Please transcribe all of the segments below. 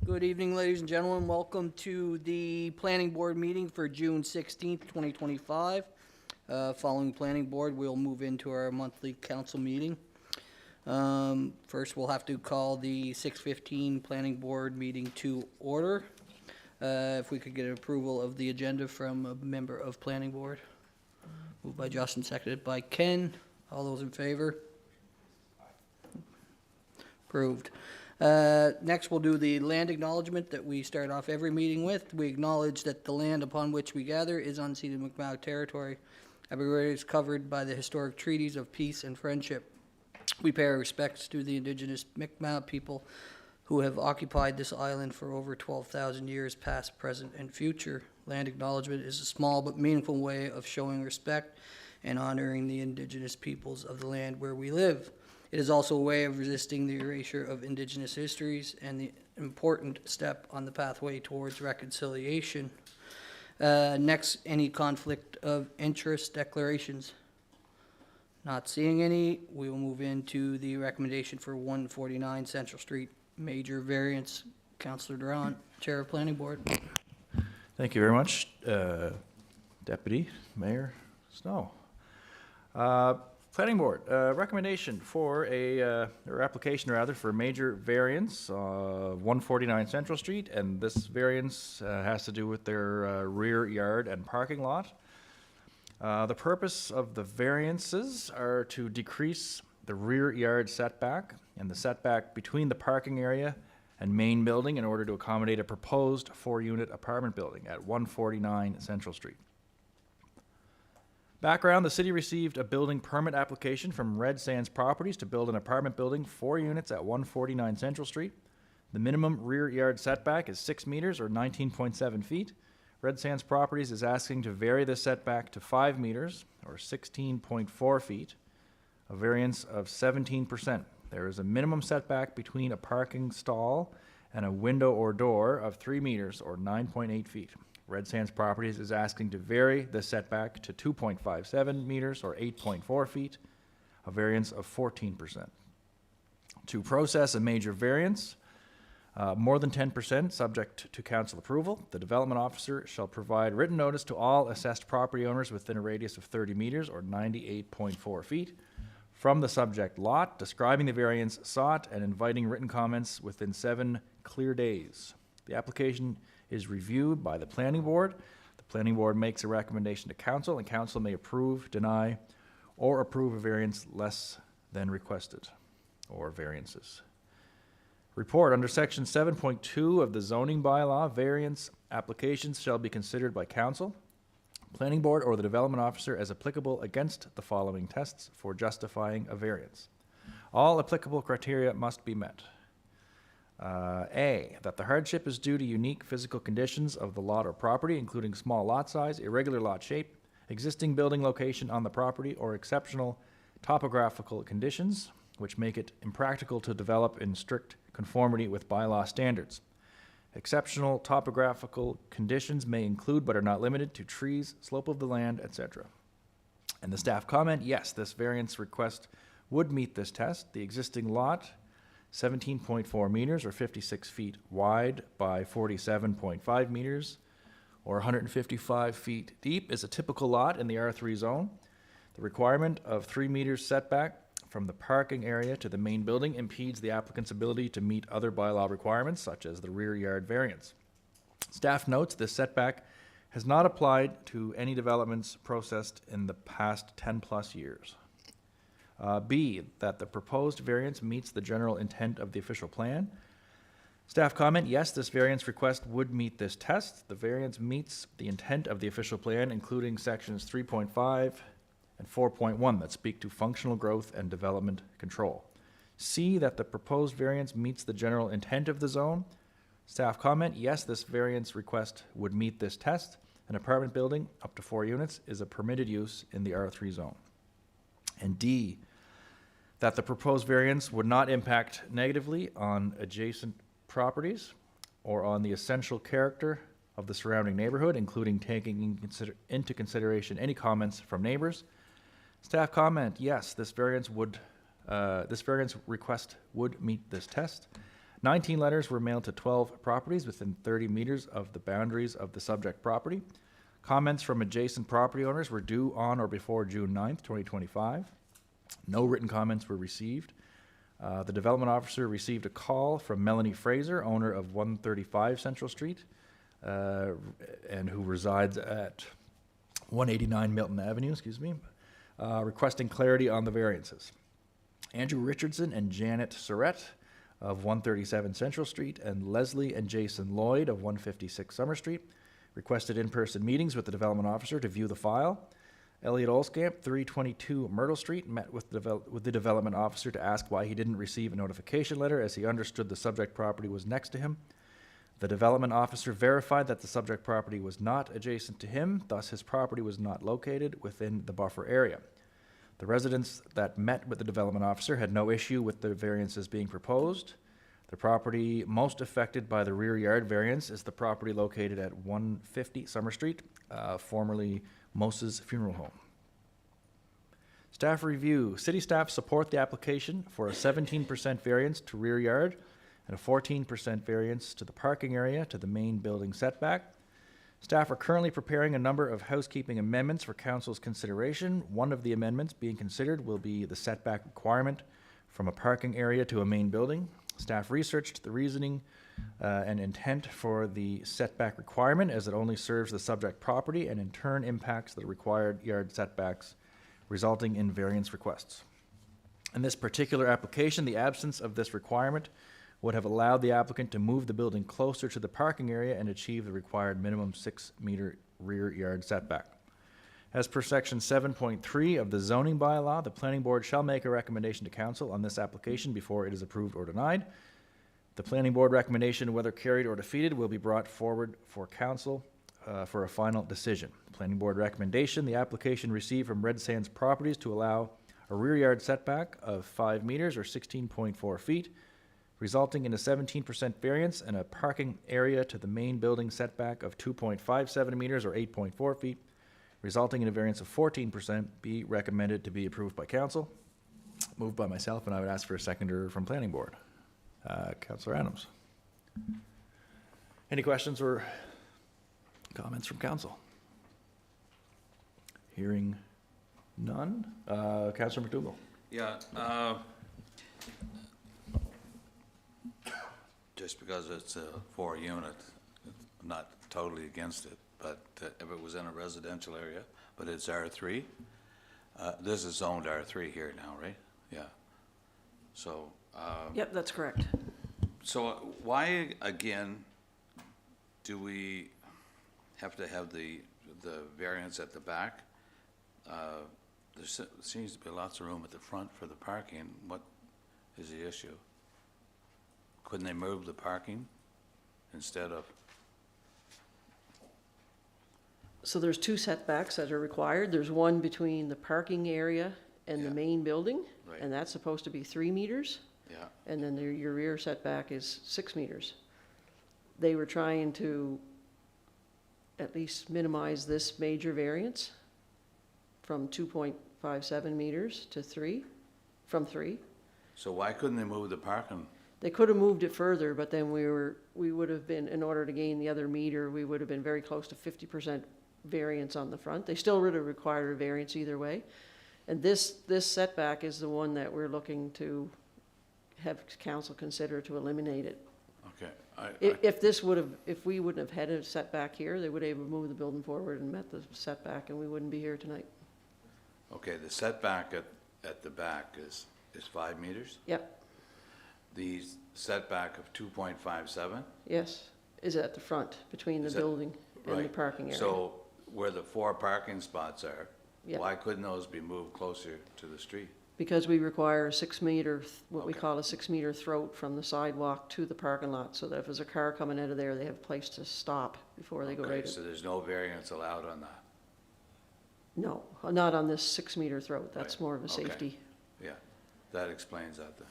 Good evening, ladies and gentlemen. Welcome to the Planning Board meeting for June 16th, 2025. Following Planning Board, we'll move into our monthly council meeting. First, we'll have to call the 6:15 Planning Board meeting to order. If we could get an approval of the agenda from a member of Planning Board. Moved by Justin, seconded by Ken. All those in favor? Approved. Next, we'll do the land acknowledgement that we start off every meeting with. We acknowledge that the land upon which we gather is unceded Mi'kmaq territory. Everywhere is covered by the historic treaties of peace and friendship. We pay our respects to the indigenous Mi'kmaq people who have occupied this island for over 12,000 years, past, present, and future. Land acknowledgement is a small but meaningful way of showing respect and honoring the indigenous peoples of the land where we live. It is also a way of resisting the erasure of indigenous histories and the important step on the pathway towards reconciliation. Next, any conflict of interest declarations. Not seeing any, we will move into the recommendation for 149 Central Street, major variance. Councillor Durant, Chair of Planning Board. Thank you very much, Deputy Mayor Snow. Planning Board, recommendation for or application rather, for major variance, 149 Central Street, and this variance has to do with their rear yard and parking lot. The purpose of the variances are to decrease the rear yard setback and the setback between the parking area and main building in order to accommodate a proposed 4-unit apartment building at 149 Central Street. Background, the city received a building permit application from Red Sands Properties to build an apartment building, 4 units at 149 Central Street. The minimum rear yard setback is 6 meters or 19.7 feet. Red Sands Properties is asking to vary this setback to 5 meters or 16.4 feet, a variance of 17%. There is a minimum setback between a parking stall and a window or door of 3 meters or 9.8 feet. Red Sands Properties is asking to vary the setback to 2.57 meters or 8.4 feet, a variance of 14%. To process a major variance, more than 10% subject to council approval, the development officer shall provide written notice to all assessed property owners within a radius of 30 meters or 98.4 feet from the subject lot, describing the variance sought and inviting written comments within 7 clear days. The application is reviewed by the Planning Board. The Planning Board makes a recommendation to council, and council may approve, deny, or approve a variance less than requested, or variances. Report under section 7.2 of the zoning bylaw, variance applications shall be considered by council, Planning Board, or the development officer as applicable against the following tests for justifying a variance. All applicable criteria must be met. A, that the hardship is due to unique physical conditions of the lot or property, including small lot size, irregular lot shape, existing building location on the property, or exceptional topographical conditions, which make it impractical to develop in strict conformity with bylaw standards. Exceptional topographical conditions may include, but are not limited to, trees, slope of the land, etc. And the staff comment, yes, this variance request would meet this test. The existing lot, 17.4 meters or 56 feet wide by 47.5 meters or 155 feet deep, is a typical lot in the R3 zone. The requirement of 3 meters setback from the parking area to the main building impedes the applicant's ability to meet other bylaw requirements, such as the rear yard variance. Staff notes this setback has not applied to any developments processed in the past 10 plus years. B, that the proposed variance meets the general intent of the official plan. Staff comment, yes, this variance request would meet this test. The variance meets the intent of the official plan, including sections 3.5 and 4.1 that speak to functional growth and development control. C, that the proposed variance meets the general intent of the zone. Staff comment, yes, this variance request would meet this test. An apartment building up to 4 units is a permitted use in the R3 zone. And D, that the proposed variance would not impact negatively on adjacent properties or on the essential character of the surrounding neighborhood, including taking into consideration any comments from neighbors. Staff comment, yes, this variance request would meet this test. 19 letters were mailed to 12 properties within 30 meters of the boundaries of the subject property. Comments from adjacent property owners were due on or before June 9th, 2025. No written comments were received. The development officer received a call from Melanie Fraser, owner of 135 Central Street, and who resides at 189 Milton Avenue, requesting clarity on the variances. Andrew Richardson and Janet Surrett of 137 Central Street and Leslie and Jason Lloyd of 156 Summer Street requested in-person meetings with the development officer to view the file. Elliot Olskamp, 322 Myrtle Street, met with the development officer to ask why he didn't receive a notification letter, as he understood the subject property was next to him. The development officer verified that the subject property was not adjacent to him, thus his property was not located within the buffer area. The residents that met with the development officer had no issue with the variances being proposed. The property most affected by the rear yard variance is the property located at 150 Summer Street, formerly Moses Funeral Home. Staff review. City staff support the application for a 17% variance to rear yard and a 14% variance to the parking area to the main building setback. Staff are currently preparing a number of housekeeping amendments for council's consideration. One of the amendments being considered will be the setback requirement from a parking area to a main building. Staff researched the reasoning and intent for the setback requirement, as it only serves the subject property and in turn impacts the required yard setbacks, resulting in variance requests. In this particular application, the absence of this requirement would have allowed the applicant to move the building closer to the parking area and achieve the required minimum 6-meter rear yard setback. As per section 7.3 of the zoning bylaw, the planning board shall make a recommendation to council on this application before it is approved or denied. The planning board recommendation, whether carried or defeated, will be brought forward for council for a final decision. The planning board recommendation, the application received from Red Sands Properties to allow a rear yard setback of 5 meters or 16.4 feet, resulting in a 17% variance and a parking area to the main building setback of 2.57 meters or 8.4 feet, resulting in a variance of 14%, be recommended to be approved by council. Moved by myself, and I would ask for a seconder from planning board. Councillor Adams. Any questions or comments from council? Hearing none. Councillor McDougall. Yeah, just because it's a 4-unit, I'm not totally against it, but if it was in a residential area, but it's R3, this is zoned R3 here now, right? Yeah. So. Yep, that's correct. So why, again, do we have to have the variance at the back? There seems to be lots of room at the front for the parking. What is the issue? Couldn't they move the parking instead of? So there's 2 setbacks that are required. There's one between the parking area and the main building, Right. and that's supposed to be 3 meters. Yeah. And then your rear setback is 6 meters. They were trying to at least minimize this major variance from 2.57 meters to 3, from 3. So why couldn't they move the parking? They could have moved it further, but then we would have been, in order to gain the other meter, we would have been very close to 50% variance on the front. They still would have required a variance either way. And this setback is the one that we're looking to have council consider to eliminate it. Okay. If we wouldn't have had a setback here, they would have moved the building forward and met the setback, and we wouldn't be here tonight. Okay, the setback at the back is 5 meters? Yep, The setback of 2.57? yes, is at the front, between the Is that- building and the Right. parking area. So where the 4 parking spots are, Yep. why couldn't those be moved closer to the street? Because we require a 6-meter, what we Okay. call a 6-meter throat from the sidewalk to the parking lot, so that if there's a car coming out of there, they have a place to stop before they go Okay, right so in. there's no variance allowed on that? No, not on this 6-meter throat, that's Right. more of a Okay. safety. Yeah, that explains that then.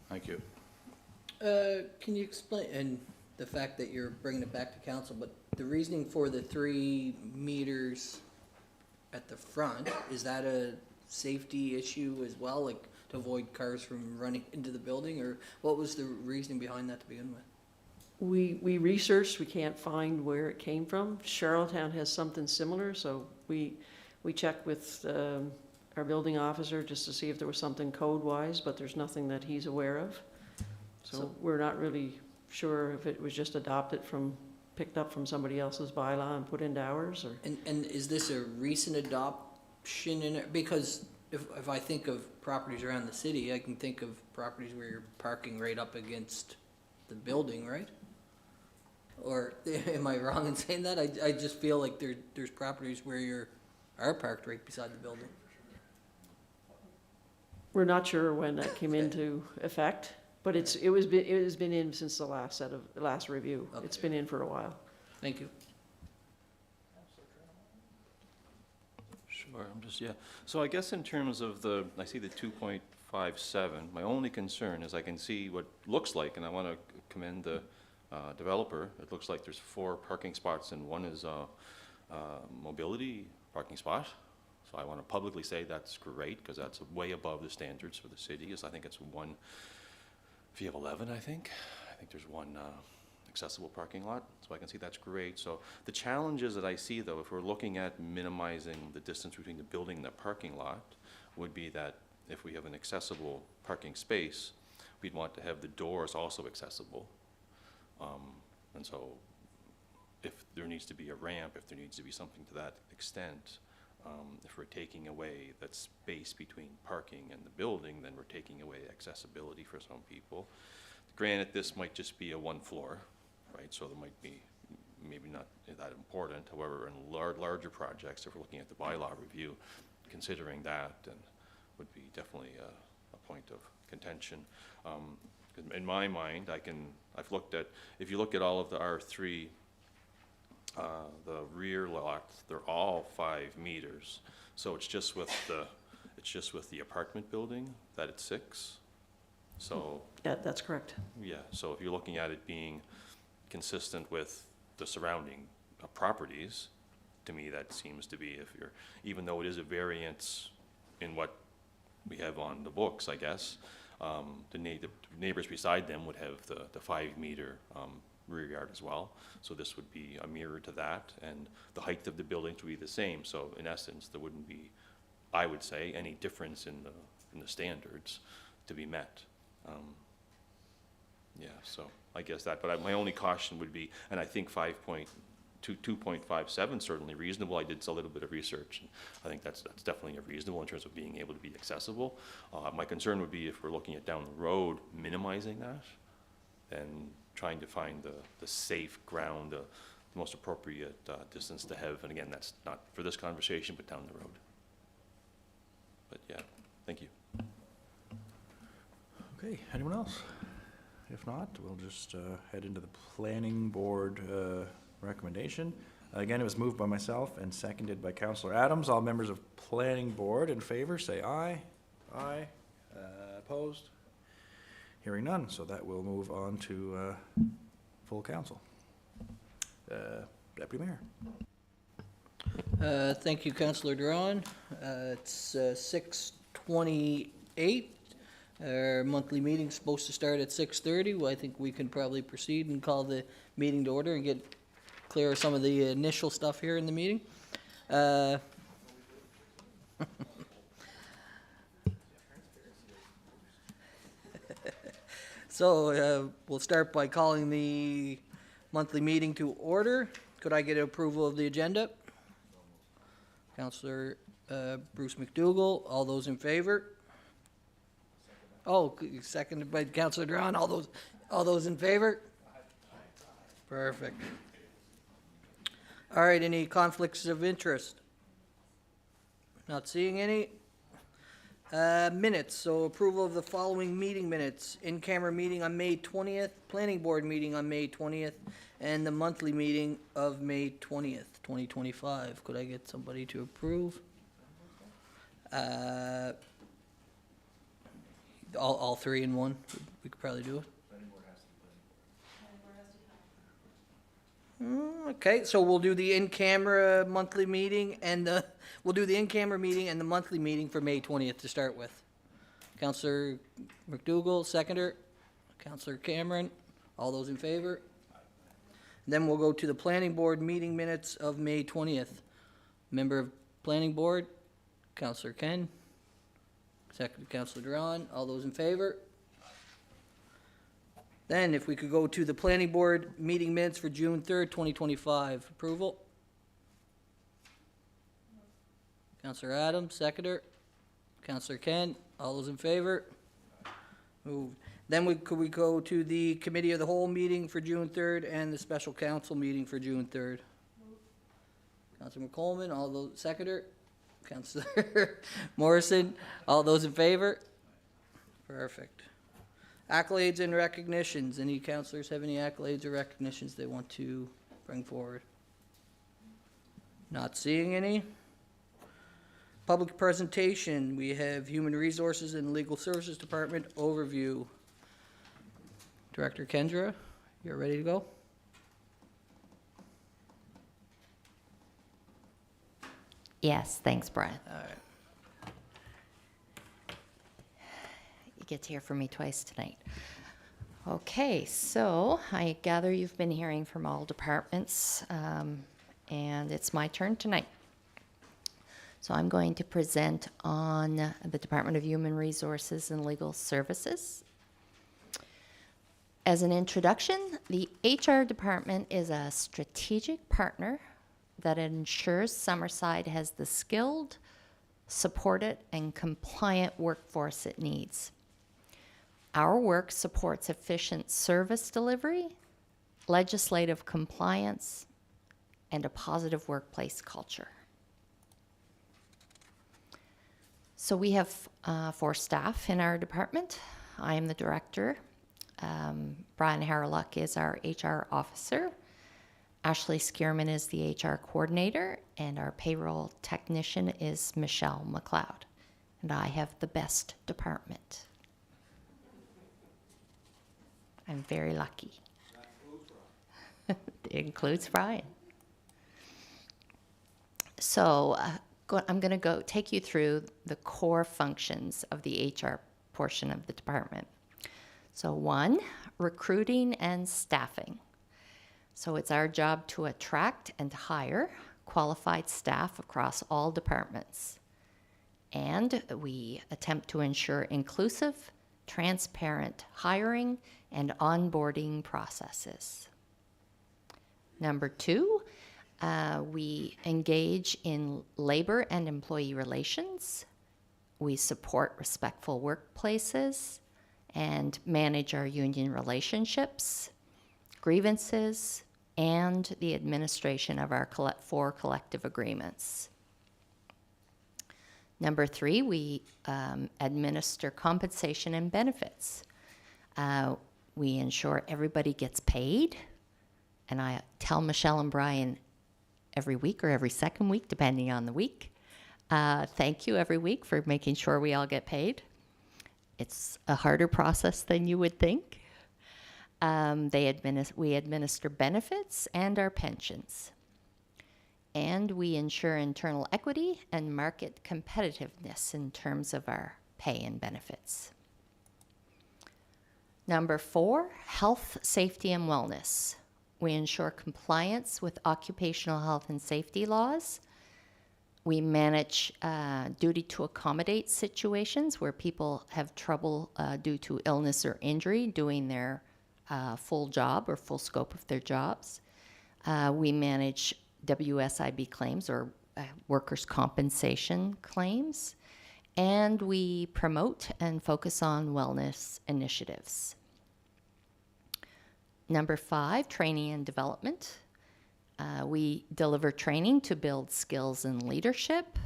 Thank you. Can you explain, and the fact that you're bringing it back to council, but the reasoning for the 3 meters at the front, is that a safety issue as well? Like, to avoid cars from running into the building, or what was the reasoning behind that to begin with? We researched, we can't find where it came from. Charlottetown has something similar, so we checked with our building officer just to see if there was something code-wise, but there's nothing that he's aware of. So we're not really sure if it was just picked up from somebody else's bylaw and put into ours, or. And is this a recent adoption in it? Because if I think of properties around the city, I can think of properties where you're parking right up against the building, right? Or am I wrong in saying that? I just feel like there's properties where you are parked right beside the building. We're not sure when that came into effect, but it has been in since the last review. Okay. It's been in for a while. Thank you. Sure, So I guess in terms of I see the 2.57, my only concern is I can see what looks like, and I want to commend the developer. It looks like there's 4 parking spots and one is a mobility parking spot. So I want to publicly say that's great, because that's way above the standards for the city. I think it's one, if you have 11, I think there's one accessible parking lot. So I can see that's great. So the challenges that I see, though, if we're looking at minimizing the distance between the building and the parking lot, would be that if we have an accessible parking space, we'd want to have the doors also accessible. And so if there needs to be a ramp, if there needs to be something to that extent, if we're taking away that space between parking and the building, then we're taking away accessibility for some people. Granted, this might just be a 1 floor, right? So there might be maybe not that important. However, in larger projects, if we're looking at the bylaw review, considering that would be definitely a point of contention. In my mind, I've looked at, if you look at all of the R3, the rear lots, they're all 5 meters. So it's just with the apartment building that it's 6. So Yeah, that's correct. yeah, so if you're looking at it being consistent with the surrounding properties, to me that seems to be, even though it is a variance in what we have on the books, I guess, the neighbors beside them would have the 5 meter rear yard as well. So this would be a mirror to that, and the height of the buildings would be the same. So in essence, there wouldn't be, I would say, any difference in the standards to be met. Yeah, so I guess that, but my only caution would be, and I think 2.57 certainly reasonable. I did a little bit of research, and I think that's definitely reasonable in terms of being able to be accessible. My concern would be if we're looking at down the road, minimizing that, and trying to find the safe ground, the most appropriate distance to have. And again, that's not for this conversation, but down the road. But yeah, thank you. Okay, anyone else? If not, we'll just head into the planning board recommendation. Again, it was moved by myself and seconded by Councillor Adams. All members of planning board in favor, say aye. Aye. Opposed? Hearing none, so that will move on to full council. Deputy Mayor. Thank you, Councillor Duran. It's 6:28. Our monthly meeting's supposed to start at 6:30. Well, I think we can probably proceed and call the meeting to order and get clear of some of the initial stuff here in the meeting. So we'll start by calling the monthly meeting to order. Could I get approval of the agenda? Councillor Bruce McDougall, all those in favor? Oh, seconded by Councillor Duran. All those in favor? Perfect. All right, any conflicts of interest? Not seeing any. Minutes, so approval of the following meeting minutes. In-camera meeting on May 20th, planning board meeting on May 20th, and the monthly meeting of May 20th, 2025. Could I get somebody to approve? All 3 in one, we could probably do it. Okay, so we'll do the in-camera monthly meeting and we'll do the in-camera meeting and the monthly meeting for May 20th to start with. Counselor McDougall, seconder. Counselor Cameron, all those in favor? Then we'll go to the planning board meeting minutes of May 20th. Member of planning board, Counselor Ken. Second, Counselor Duran, all those in favor? Then if we could go to the planning board meeting minutes for June 3rd, 2025. Approval? Counselor Adams, seconder. Counselor Ken, all those in favor? Moved. Then could we go to the committee of the whole meeting for June 3rd and the special council meeting for June 3rd? Counselor McColman, all those, seconder. Counselor Morrison, all those in favor? Perfect. Accolades and recognitions. Any counselors have any accolades or recognitions they want to bring forward? Not seeing any. Public presentation, we have Human Resources and Legal Services Department overview. Director Kendra, you're ready to go? Yes, thanks, Brian. All right. You get to hear from me twice tonight. Okay, so I gather you've been hearing from all departments, and it's my turn tonight. So I'm going to present on the Department of Human Resources and Legal Services. As an introduction, the HR department is a strategic partner that ensures Summerside has the skilled, supported, and compliant workforce it needs. Our work supports efficient service delivery, legislative compliance, and a positive workplace culture. So we have 4 staff in our department. I am the director. Brian Harlock is our HR officer. Ashley Skierman is the HR coordinator, and our payroll technician is Michelle McLeod. And I have the best department. I'm very lucky. It includes Brian. So I'm going to take you through the core functions of the HR portion of the department. So 1, recruiting and staffing. So it's our job to attract and hire qualified staff across all departments. And we attempt to ensure inclusive, transparent hiring and onboarding processes. Number 2, we engage in labor and employee relations. We support respectful workplaces and manage our union relationships, grievances, and the administration of our 4 collective agreements. Number 3, we administer compensation and benefits. We ensure everybody gets paid, and I tell Michelle and Brian every week or every second week, depending on the week. Thank you every week for making sure we all get paid. It's a harder process than you would think. We administer benefits and our pensions. And we ensure internal equity and market competitiveness in terms of our pay and benefits. Number 4, health, safety, and wellness. We ensure compliance with occupational health and safety laws. We manage duty to accommodate situations where people have trouble due to illness or injury doing their full job or full scope of their jobs. We manage WSIB claims or workers' compensation claims. And we promote and focus on wellness initiatives. Number 5, training and development. We deliver training to build skills and leadership,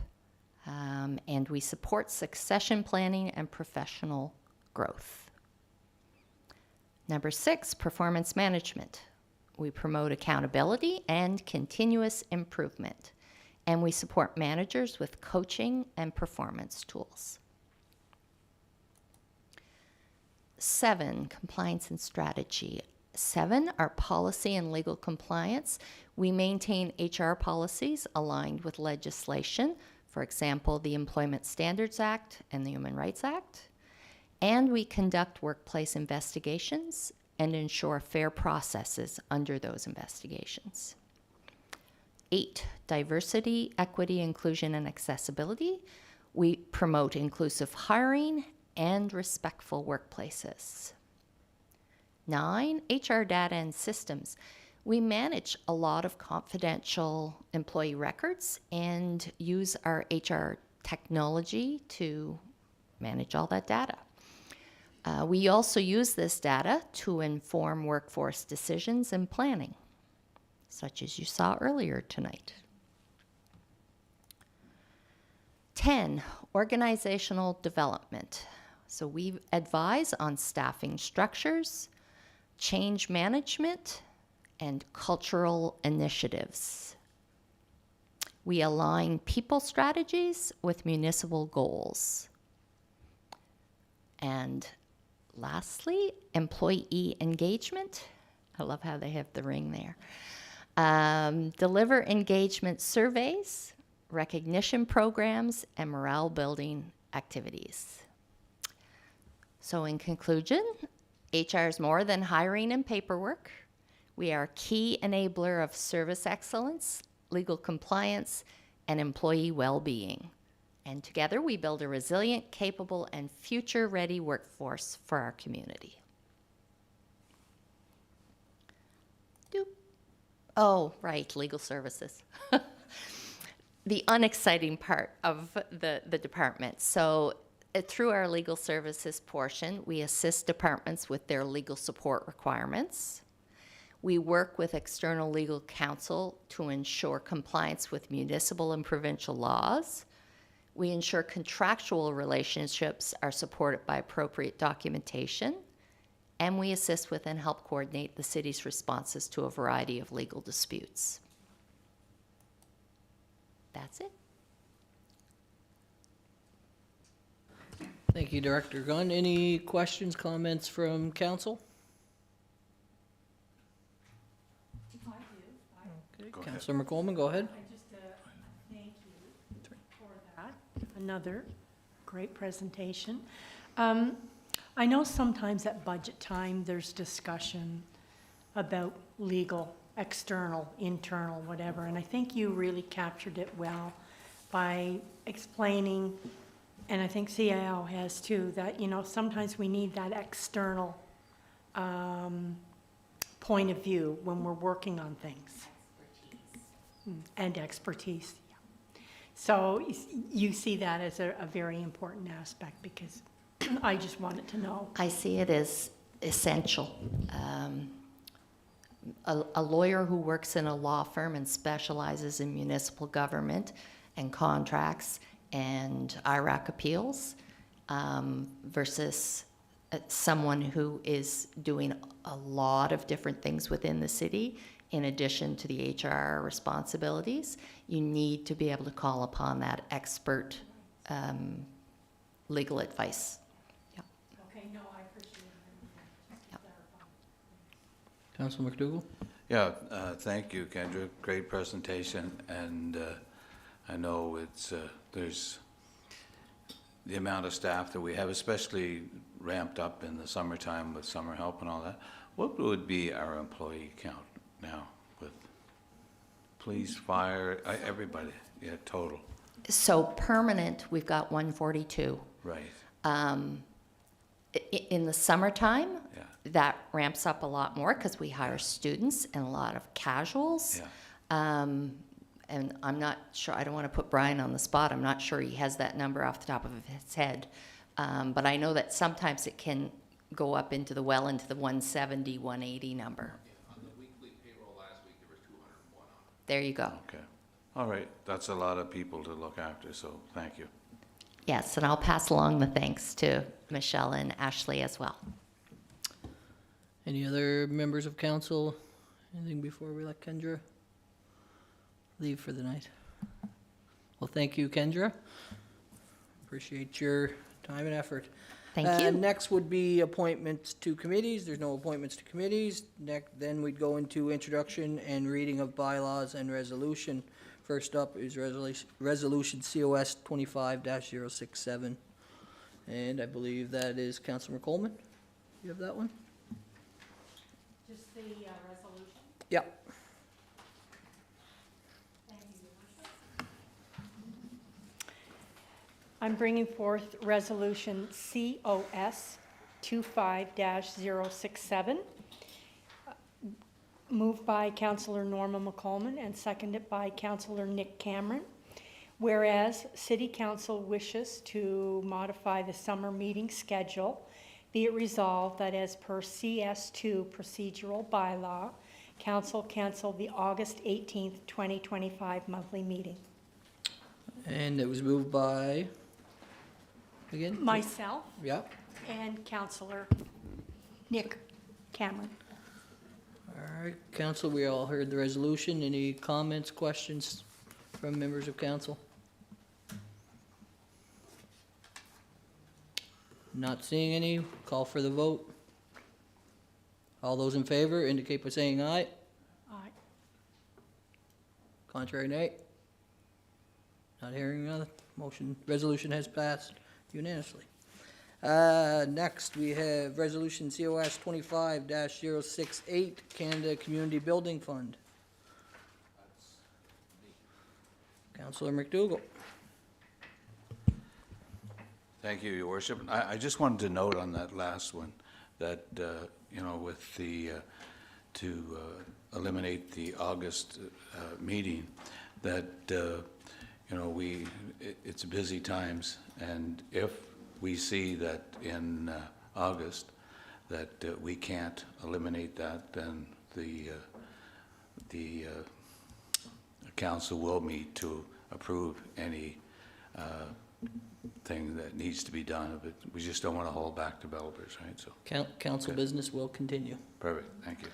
and we support succession planning and professional growth. Number 6, performance management. We promote accountability and continuous improvement, and we support managers with coaching and performance tools. 7, compliance and strategy. 7, our policy and legal compliance. We maintain HR policies aligned with legislation, for example, the Employment Standards Act and the Human Rights Act. And we conduct workplace investigations and ensure fair processes under those investigations. 8, diversity, equity, inclusion, and accessibility. We promote inclusive hiring and respectful workplaces. 9, HR data and systems. We manage a lot of confidential employee records and use our HR technology to manage all that data. We also use this data to inform workforce decisions and planning, such as you saw earlier tonight. 10, organizational development. So we advise on staffing structures, change management, and cultural initiatives. We align people strategies with municipal goals. And lastly, employee engagement. I love how they have the ring there. Deliver engagement surveys, recognition programs, and morale building activities. So in conclusion, HR is more than hiring and paperwork. We are a key enabler of service excellence, legal compliance, and employee well-being. And together we build a resilient, capable, and future-ready workforce for our community. Doop. Oh, right, legal services. The unexciting part of the department. So through our legal services portion, we assist departments with their legal support requirements. We work with external legal counsel to ensure compliance with municipal and provincial laws. We ensure contractual relationships are supported by appropriate documentation. And we assist with and help coordinate the city's responses to a variety of legal disputes. That's it. Thank you, Director Gunn. Any questions, comments from council? Okay, Go ahead. Councilor McColman, go ahead. I just, thank you for that. Another great presentation. I know sometimes at budget time, there's discussion about legal, external, internal, whatever, and I think you really captured it well by explaining, and I think CIO has too, that, you know, sometimes we need that external point of view when we're working on things. And expertise, yeah. So you see that as a very important aspect, because I just wanted to know. I see it as essential. A lawyer who works in a law firm and specializes in municipal government and contracts and IRAC appeals versus someone who is doing a lot of different things within the city in addition to the HR responsibilities. You need to be able to call upon that expert legal advice. Yep. Okay, no, I appreciate it. Yep. Councilor McDougall? Yeah, thank you, Kendra. Great presentation, and I know it's there's the amount of staff that we have, especially ramped up in the summertime with summer help and all that. What would be our employee count now with police, fire, everybody? Yeah, total. So permanent, we've got 142. Right. In the summertime, Yeah. that ramps up a lot more because we hire students and a lot of casuals. Yeah. And I'm not sure, I don't want to put Brian on the spot, I'm not sure he has that number off the top of his head. But I know that sometimes it can go up into the 170, 180 number. On the weekly payroll last week, there was 201 on it. There you go. Okay. All right. That's a lot of people to look after, so thank you. Yes, and I'll pass along the thanks to Michelle and Ashley as well. Any other members of council? Anything before we let Kendra leave for the night? Well, thank you, Kendra. Appreciate your time and effort. Thank you. Next would be appointments to committees. There's no appointments to committees. Then we'd go into introduction and reading of bylaws and resolution. First up is resolution COS 25-067. And I believe that is Councilor Coleman. You have that one? Just the resolution? Yep. Thank you, Your Worship. I'm bringing forth Resolution COS 25-067, moved by Councillor Norma McColman and seconded by Councillor Nick Cameron. Whereas City Council wishes to modify the summer meeting schedule, be it resolved that as per CS2 procedural bylaw, Council cancel the August 18th, 2025 monthly meeting. And it was moved by, again? Myself Yep. and Councillor Nick Cameron. All right, council, we all heard the resolution. Any comments, questions from members of council? Not seeing any. Call for the vote. All those in favor indicate by saying aye. Aye. Contrary, nay. Not hearing another. Resolution has passed unanimously. Next, we have Resolution COS 25-068, Canada Community Building Fund. Councillor McDougall. Thank you, Your Worship. I just wanted to note on that last one that, with the, to eliminate the August meeting, that, it's busy times, and if we see that in August that we can't eliminate that, then the council will meet to approve any thing that needs to be done, but we just don't want to hold back developers, right? So, Council Good. business will continue. perfect, thank you.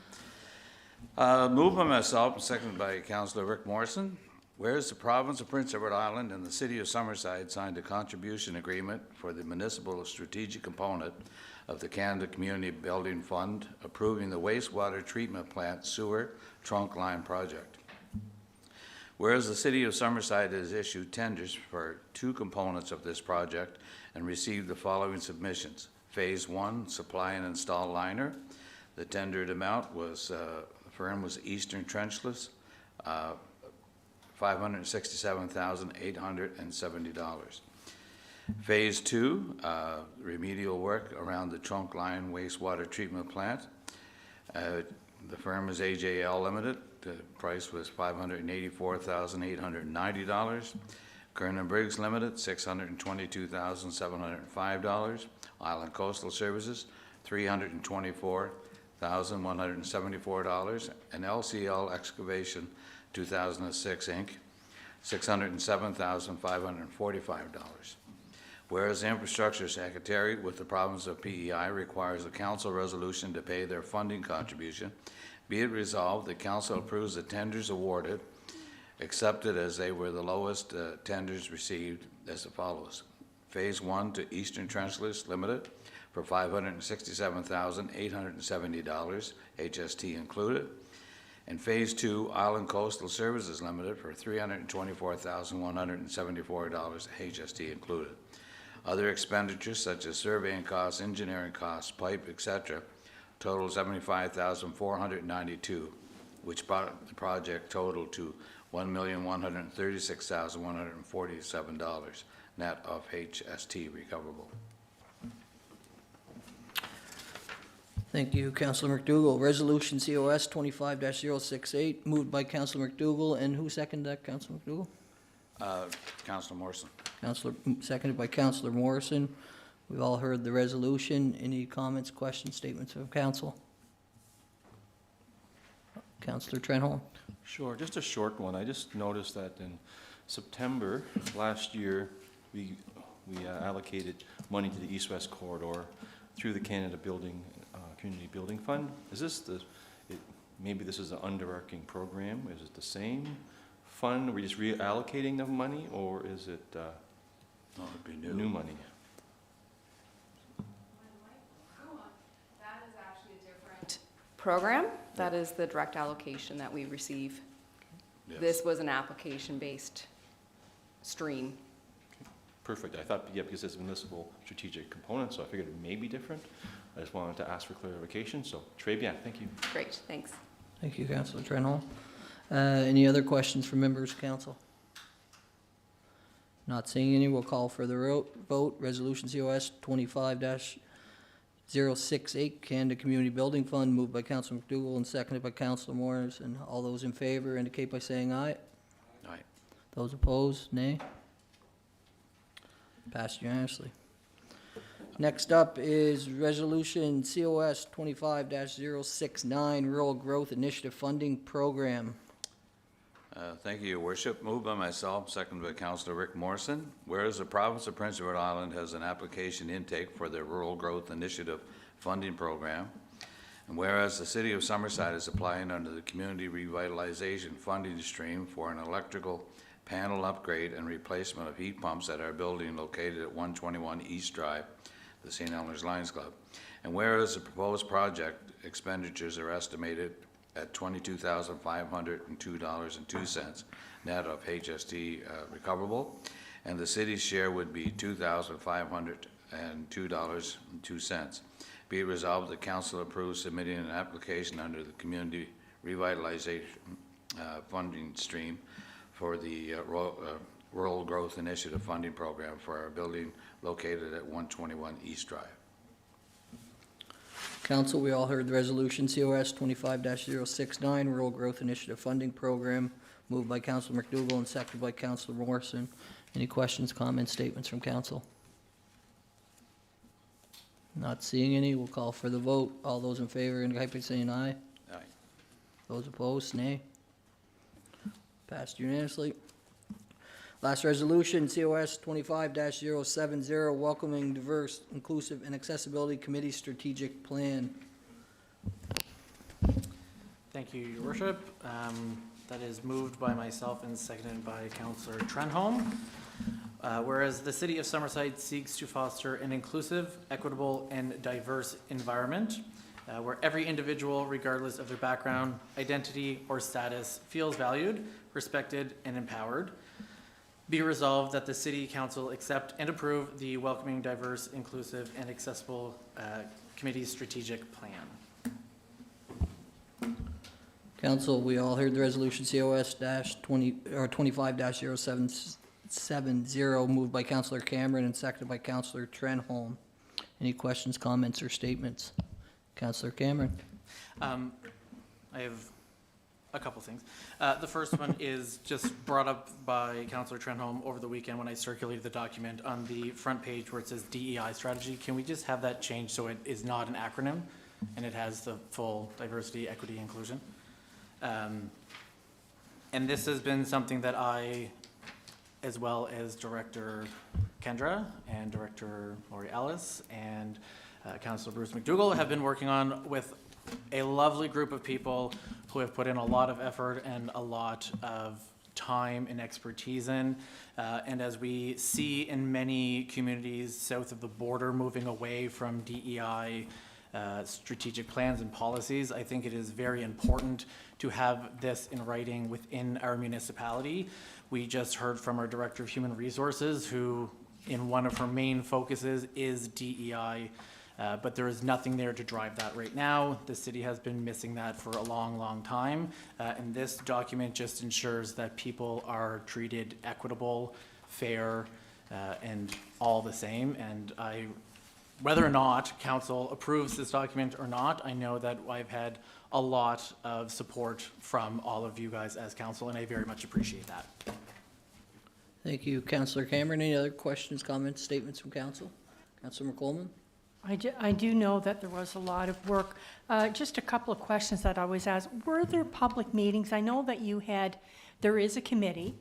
Moved by myself and seconded by Councillor Rick Morrison. Whereas the province of Prince Edward Island and the city of Summerside signed a contribution agreement for the municipal strategic component of the Canada Community Building Fund, approving the wastewater treatment plant sewer trunk line project. Whereas the city of Summerside has issued tenders for 2 components of this project and received the following submissions. Phase 1, supply and install liner. The tendered amount was, the firm was Eastern Trenchless, $567,870. Phase 2, remedial work around the trunk line wastewater treatment plant. The firm is AJL Limited. The price was $584,890. Kern & Briggs Limited, $622,705. Island Coastal Services, $324,174. And LCL Excavation 2006, Inc., $607,545. Whereas the Infrastructure Secretary with the province of PEI requires a council resolution to pay their funding contribution, be it resolved, the council approves the tenders awarded, accepted as they were the lowest tenders received as follows. Phase 1 to Eastern Trenchless Limited for $567,870, HST included. And Phase 2, Island Coastal Services Limited for $324,174, HST included. Other expenditures such as surveying costs, engineering costs, pipe, etc., total $75,492, which brought the project total to $1,136,147, net of HST recoverable. Thank you, Councillor McDougall. Resolution COS 25-068, moved by Councillor McDougall, and who seconded that, Councillor McDougall? Councillor Morrison. Seconded by Councillor Morrison. We've all heard the resolution. Any comments, questions, statements of council? Councillor Trenholm. Sure, just a short one. I just noticed that in September last year, we allocated money to the East-West Corridor through the Canada Community Building Fund. Is this maybe this is an underarching program? Is it the same fund? Are we just reallocating the money, or is it It'd be new money? That is actually a different program. That is the direct allocation that we receive. Yes. This was an application-based stream. perfect. I thought, yeah, because it's a municipal strategic component, so I figured it may be different. I just wanted to ask for clarification, so très bien, thank you. Great, thanks. Thank you, Councillor Trenholm. Any other questions from members of council? Not seeing any, we'll call for the vote. Resolution COS 25-068, Canada Community Building Fund, moved by Councillor McDougall and seconded by Councillor Morris. And all those in favor indicate by saying aye. Aye. Those opposed, nay. Passed unanimously. Next up is Resolution COS 25-069, Rural Growth Initiative Funding Program. Thank you, Your Worship. Moved by myself, seconded by Councillor Rick Morrison. Whereas the province of Prince Edward Island has an application intake for the Rural Growth Initiative Funding Program, and whereas the City of Summerside is applying under the Community Revitalization Funding Stream for an electrical panel upgrade and replacement of heat pumps at our building located at 121 East Drive, the St. Helens Lions Club. And whereas the proposed project expenditures are estimated at $22,502.02 net of HST recoverable, and the city's share would be $2,502.02. Be it resolved, the council approves submitting an application under the Community Revitalization Funding Stream for the Rural Growth Initiative Funding Program for our building located at 121 East Drive. Council, we all heard the resolution COS 25-069, Rural Growth Initiative Funding Program, moved by Councillor McDougall and seconded by Councillor Morrison. Any questions, comments, statements from council? Not seeing any, we'll call for the vote. All those in favor indicate by saying aye. Aye. Those opposed, nay. Passed unanimously. Last resolution, COS 25-070, Welcoming Diverse, Inclusive, and Accessibility Committee Strategic Plan. Thank you, Your Worship. That is moved by myself and seconded by Councillor Trenholm. Whereas the City of Summerside seeks to foster an inclusive, equitable, and diverse environment where every individual, regardless of their background, identity, or status, feels valued, respected, and empowered. Be resolved that the City Council accept and approve the Welcoming, Diverse, Inclusive, and Accessible Committee's strategic plan. Council, we all heard the resolution COS 25-0770, moved by Councillor Cameron and seconded by Councillor Trenholm. Any questions, comments, or statements? Councillor Cameron. I have a couple things. The first one is just brought up by Councillor Trenholm over the weekend when I circulated the document on the front page where it says DEI strategy. Can we just have that changed so it is not an acronym and it has the full diversity, equity, inclusion? And this has been something that I, as well as Director Kendra and Director Lori Ellis and Councillor Bruce McDougall, have been working on with a lovely group of people who have put in a lot of effort and a lot of time and expertise in. And as we see in many communities south of the border moving away from DEI strategic plans and policies, I think it is very important to have this in writing within our municipality. We just heard from our Director of Human Resources, who in one of her main focuses is DEI. But there is nothing there to drive that right now. The city has been missing that for a long, long time. And this document just ensures that people are treated equitable, fair, and all the same. And whether or not council approves this document or not, I know that I've had a lot of support from all of you guys as council, and I very much appreciate that. Thank you, Councillor Cameron. Any other questions, comments, statements from council? Councillor McColman. I do know that there was a lot of work. Just a couple of questions that I always ask. Were there public meetings? I know that there is a committee,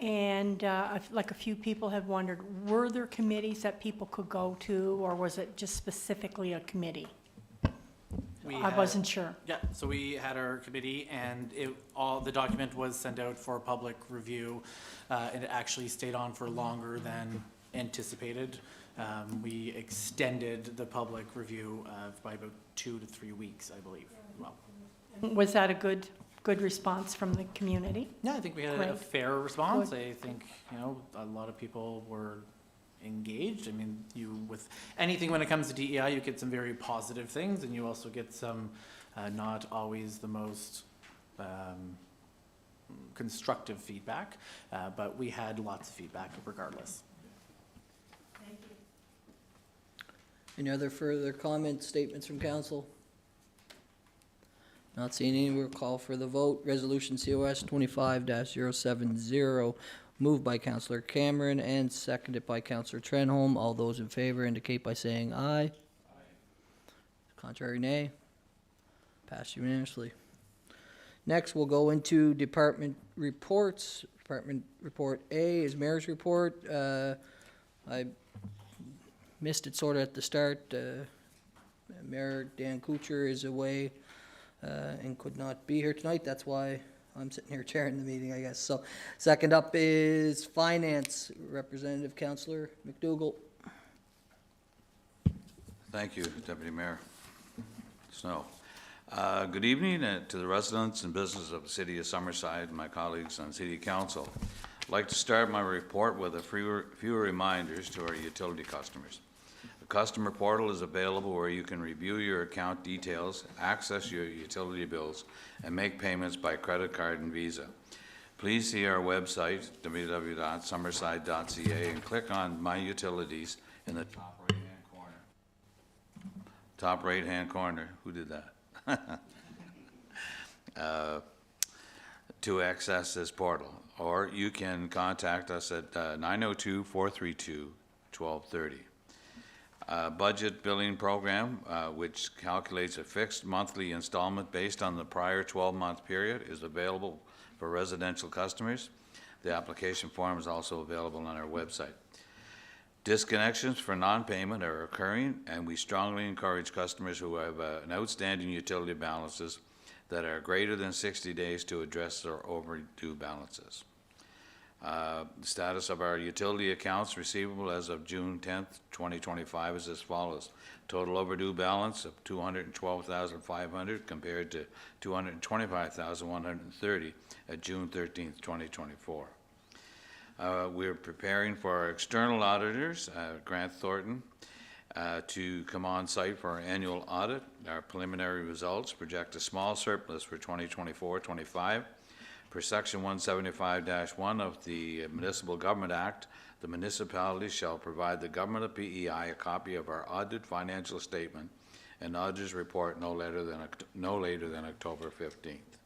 and like a few people have wondered, were there committees that people could go to, or was it just specifically a committee? I wasn't sure. Yeah, so we had our committee, and the document was sent out for public review, and it actually stayed on for longer than anticipated. We extended the public review by about 2 to 3 weeks, I believe. Well, Was that a good response from the community? yeah, I think we had a Great. fair response. Good. I think, a lot of people were engaged. I mean, with anything when it comes to DEI, you get some very positive things, and you also get some not always the most constructive feedback, but we had lots of feedback regardless. Any other further comments, statements from council? Not seeing any, we'll call for the vote. Resolution COS 25-070, moved by Councillor Cameron and seconded by Councillor Trenholm. All those in favor indicate by saying aye. Aye. Contrary, nay. Passed unanimously. Next, we'll go into department reports. Department report A is mayor's report. I missed it sort of at the start. Mayor Dan Kuchar is away and could not be here tonight. That's why I'm sitting here chairing the meeting, I guess. So, second up is finance, Representative Councillor McDougall. Thank you, Deputy Mayor Snow. Good evening to the residents and businesses of the City of Summerside and my colleagues on City Council. I'd like to start my report with a few reminders to our utility customers. The customer portal is available where you can review your account details, access your utility bills, and make payments by credit card and Visa. Please see our website, www.summerside.ca, and click on My Utilities in the top right-hand corner. Top right-hand corner. Who did that? To access this portal, or you can contact us at 902-432-1230. Budget billing program, which calculates a fixed monthly installment based on the prior 12-month period, is available for residential customers. The application form is also available on our website. Disconnections for non-payment are occurring, and we strongly encourage customers who have an outstanding utility balances that are greater than 60 days to address their overdue balances. The status of our utility accounts receivable as of June 10th, 2025 is as follows. Total overdue balance of $212,500 compared to $225,130 at June 13th, 2024. We're preparing for our external auditors, Grant Thornton, to come on site for our annual audit. Our preliminary results project a small surplus for 2024-25. Per Section 175-1 of the Municipal Government Act, the municipality shall provide the government of PEI a copy of our audited financial statement and auditor's report no later than October 15th.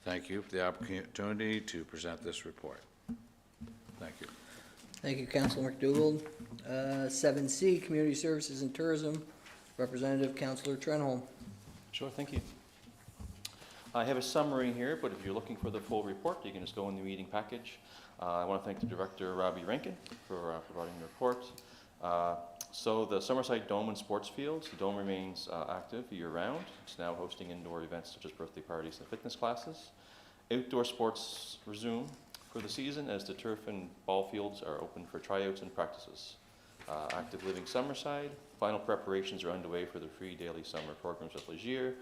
Thank you for the opportunity to present this report. Thank you. Thank you, Councillor McDougall. 7C, Community Services and Tourism, Representative Councillor Trenholm. Sure, thank you. I have a summary here, but if you're looking for the full report, you can just go in the meeting package. I want to thank the Director, Robbie Rankin, for providing the report. So the Summerside Dome and Sports Fields, the Dome remains active year-round. It's now hosting indoor events such as birthday parties and fitness classes. Outdoor sports resume for the season as the turf and ball fields are open for tryouts and practices. Active Living Summerside, final preparations are underway for the free daily summer programs at Legier,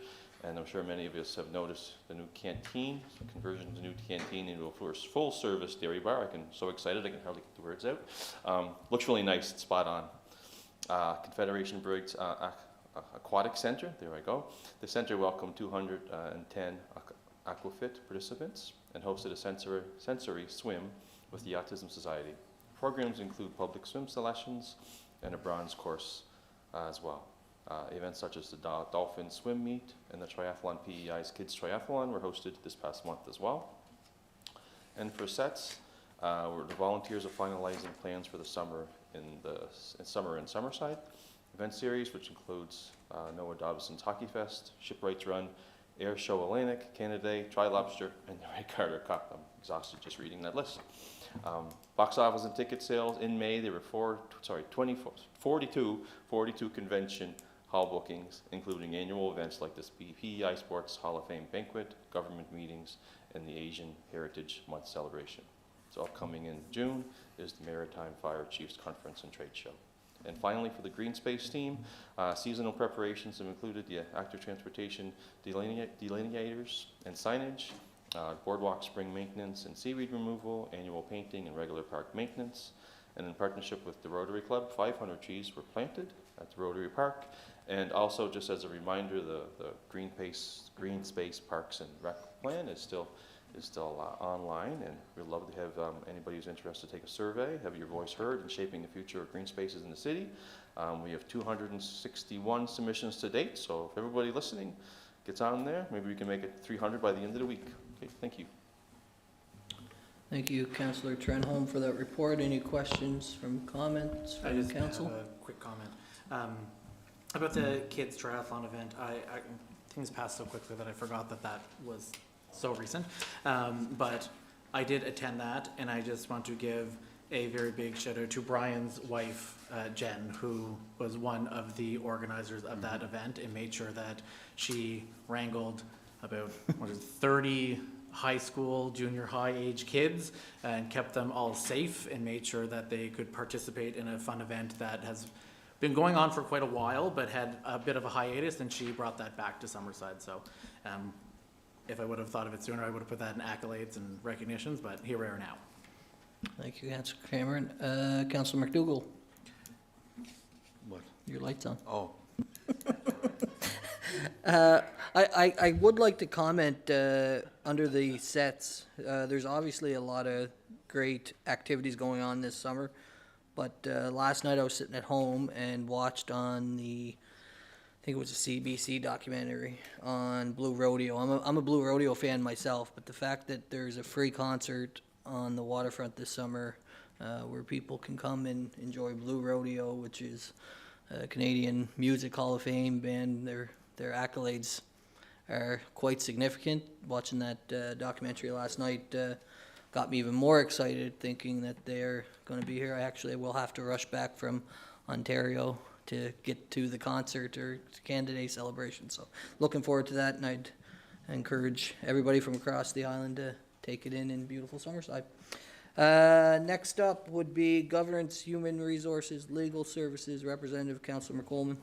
and I'm sure many of us have noticed the new canteen, conversion of the new canteen into a full service dairy bar. I'm so excited I can hardly get the words out. Looks really nice, it's spot on. Confederation Briggs Aquatic Center, there I go. The center welcomed 210 Aquafit participants and hosted a sensory swim with the Autism Society. Programs include public swim lessons and a bronze course as well. Events such as the Dolphin Swim Meet and the Triathlon PEI's Kids Triathlon were hosted this past month as well. And for sets, the volunteers are finalizing plans for the summer in Summerside event series, which includes Noah Dobson's Hockey Fest, Shipwrights Run, Air Show Atlantic, Canada Day, Tri-Lobster, and the Ray Carter Cup. I'm exhausted just reading that list. Box office and ticket sales in May, there were 42 convention hall bookings, including annual events like this PEI Sports Hall of Fame banquet, government meetings, and the Asian Heritage Month celebration. So upcoming in June is the Maritime Fire Chiefs Conference and Trade Show. And finally, for the Green Space team, seasonal preparations have included the active transportation delineators and signage, boardwalk spring maintenance and seaweed removal, annual painting and regular park maintenance, And in partnership with the Rotary Club, 500 trees were planted at the Rotary Park. And also, just as a reminder, the green space parks and rec plan is still online, and we'd love to have anybody who's interested take a survey, have your voice heard in shaping the future of green spaces in the city. We have 261 submissions to date, so if everybody listening gets on there, maybe we can make it 300 by the end of the week. Okay, thank you. Thank you, Councillor Trenholm, for that report. Any questions comments I from just council? have a quick comment. About the kids triathlon event, things passed so quickly that I forgot that was so recent. But I did attend that, and I just want to give a very big shout out to Brian's wife, Jen, who was one of the organizers of that event and made sure that she wrangled about 30 high school, junior high age kids and kept them all safe and made sure that they could participate in a fun event that has been going on for quite a while but had a bit of a hiatus, and she brought that back to Summerside. So if I would have thought of it sooner, I would have put that in accolades and recognitions, but here we are now. Thank you, Councillor Cameron. Councillor McDougall, What? your light's on. Oh, I would like to comment under the sets. There's obviously a lot of great activities going on this summer, but last night I was sitting at home and watched on I think it was a CBC documentary on Blue Rodeo. I'm a Blue Rodeo fan myself, but the fact that there's a free concert on the waterfront this summer where people can come and enjoy Blue Rodeo, which is a Canadian Music Hall of Fame band. Their accolades are quite significant. Watching that documentary last night got me even more excited, thinking that they're going to be here. I will have to rush back from Ontario to get to the concert or Canada Day celebration. So looking forward to that, and I'd encourage everybody from across the island to take it in beautiful Summerside. Next up would be Governance, Human Resources, Legal Services, Representative Councillor McColman.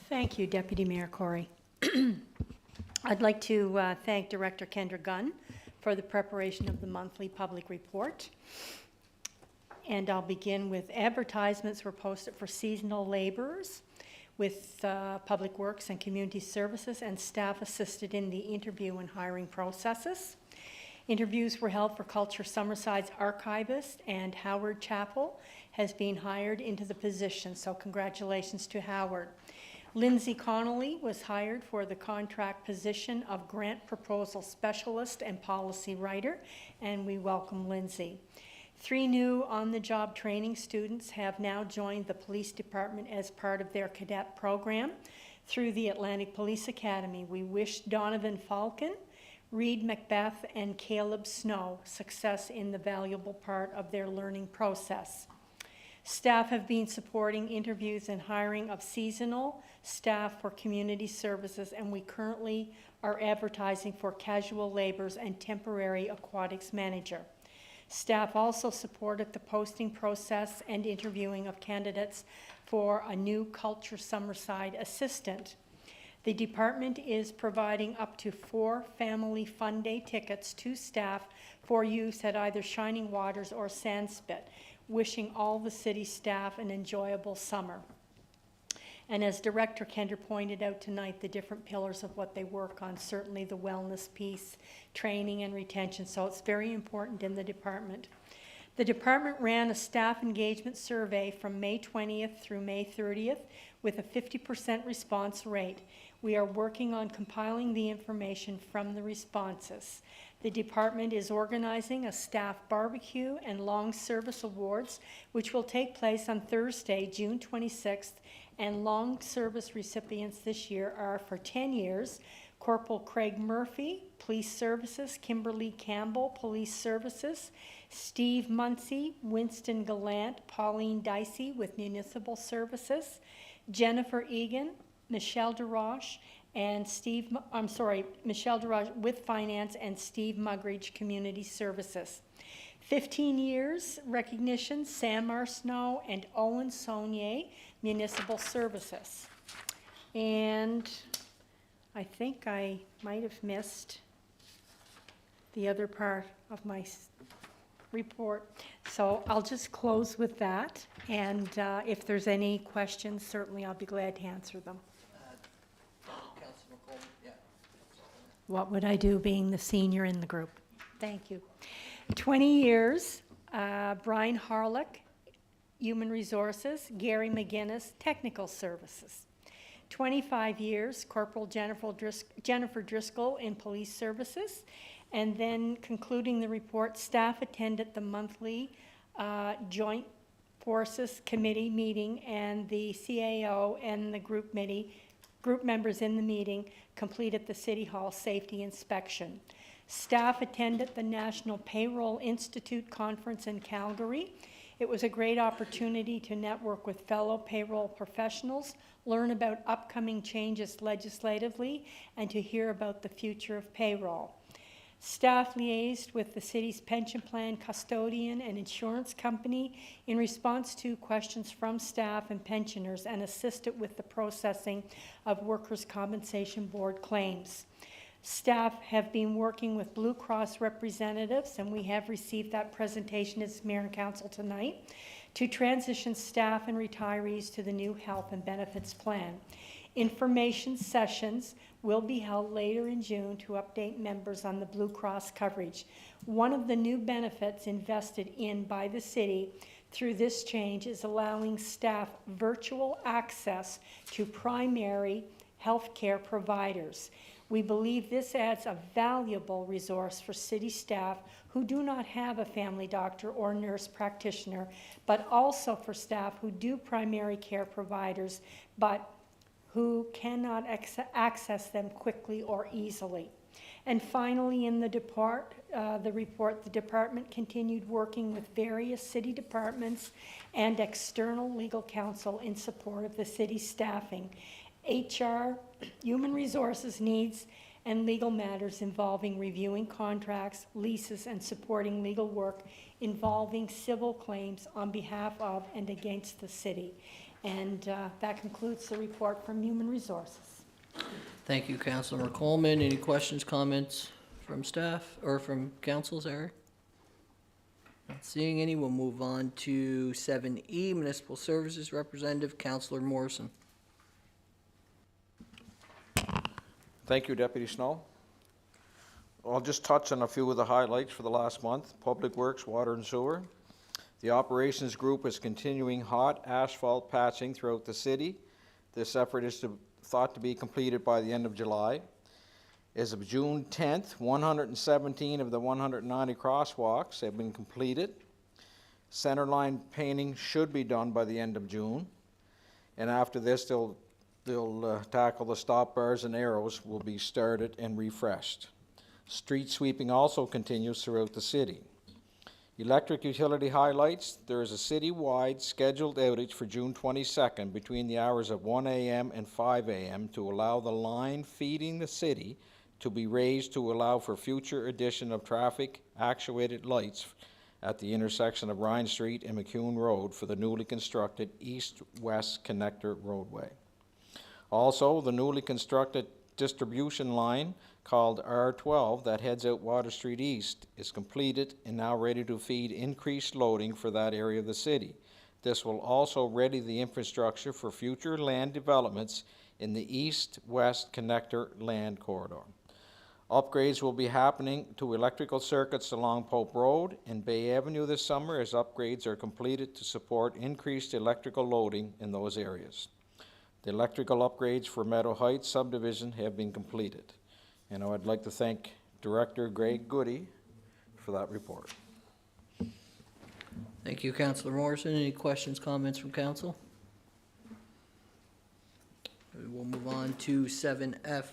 Thank you, Deputy Mayor Corey. I'd like to thank Director Kendra Gunn for the preparation of the monthly public report. And I'll begin with advertisements were posted for seasonal laborers with Public Works and Community Services, and staff assisted in the interview and hiring processes. Interviews were held for Culture Summerside's archivist, and Howard Chappell has been hired into the position, so congratulations to Howard. Lindsay Connolly was hired for the contract position of Grant Proposal Specialist and Policy Writer, and we welcome Lindsay. 3 new on-the-job training students have now joined the police department as part of their cadet program through the Atlantic Police Academy. We wish Donovan Falcon, Reed Macbeth, and Caleb Snow success in the valuable part of their learning process. Staff have been supporting interviews and hiring of seasonal staff for community services, and we currently are advertising for casual laborers and temporary aquatics manager. Staff also supported the posting process and interviewing of candidates for a new Culture Summerside assistant. The department is providing up to 4 family fun day tickets to staff for use at either Shining Waters or Sandspit, wishing all the city staff an enjoyable summer. And as Director Kender pointed out tonight, the different pillars of what they work on, certainly the wellness piece, training and retention, so it's very important in the department. The department ran a staff engagement survey from May 20th through May 30th with a 50% response rate. We are working on compiling the information from the responses. The department is organizing a staff barbecue and long service awards, which will take place on Thursday, June 26th, and long service recipients this year are for 10 years, Corporal Craig Murphy, Police Services, Kimberly Campbell, Police Services, Steve Muncie, Winston Gallant, Pauline Dicey with Municipal Services, Jennifer Egan, Michelle DeRoche, and Michelle DeRoche with Finance, and Steve Mugridge, Community Services. 15 years recognition, Sam Marceau and Owen Saunier, Municipal Services. And I think I might have missed the other part of my report. So I'll just close with that, and if there's any questions, certainly I'll be glad to answer them. Councilor Coleman, yeah. What would I do being the senior in the group? Thank you. 20 years, Brian Harlock, Human Resources, Gary McGinnis, Technical Services. 25 years, Corporal Jennifer Driscoll in Police Services. And then concluding the report, staff attended the monthly Joint Forces Committee meeting, and the CAO and the group members in the meeting completed the City Hall safety inspection. Staff attended the National Payroll Institute Conference in Calgary. It was a great opportunity to network with fellow payroll professionals, learn about upcoming changes legislatively, and to hear about the future of payroll. Staff liaised with the city's pension plan custodian and insurance company in response to questions from staff and pensioners, and assisted with the processing of Workers' Compensation Board claims. Staff have been working with Blue Cross representatives, and we have received that presentation as Mayor and Council tonight, to transition staff and retirees to the new health and benefits plan. Information sessions will be held later in June to update members on the Blue Cross coverage. One of the new benefits invested in by the city through this change is allowing staff virtual access to primary health care providers. We believe this adds a valuable resource for city staff who do not have a family doctor or nurse practitioner, but also for staff who do primary care providers, but who cannot access them quickly or easily. And finally, in the report, the department continued working with various city departments and external legal counsel in support of the city's staffing, HR, human resources needs, and legal matters involving reviewing contracts, leases, and supporting legal work involving civil claims on behalf of and against the city. And that concludes the report from Human Resources. Thank you, Councilor Coleman. Any questions, comments from staff or from council, sorry? Not seeing any, we'll move on to 7E, Municipal Services Representative, Councilor Morrison. Thank you, Deputy Snow. I'll just touch on a few of the highlights for the last month. Public Works, Water and Sewer. The Operations Group is continuing hot asphalt patching throughout the city. This effort is thought to be completed by the end of July. As of June 10th, 117 of the 190 crosswalks have been completed. Centerline painting should be done by the end of June. And after this, they'll tackle the stop bars and arrows will be started and refreshed. Street sweeping also continues throughout the city. Electric utility highlights: there is a city-wide scheduled outage for June 22nd between the hours of 1 a.m. and 5 a.m. to allow the line feeding the city to be raised to allow for future addition of traffic actuated lights at the intersection of Ryan Street and McCune Road for the newly constructed east-west connector roadway. Also, the newly constructed distribution line called R12 that heads out Water Street East is completed and now ready to feed increased loading for that area of the city. This will also ready the infrastructure for future land developments in the east-west connector land corridor. Upgrades will be happening to electrical circuits along Pope Road and Bay Avenue this summer as upgrades are completed to support increased electrical loading in those areas. The electrical upgrades for Meadow Heights subdivision have been completed. And I would like to thank Director Greg Goody for that report. Thank you, Councilor Morrison. Any questions, comments from council? We'll move on to 7F,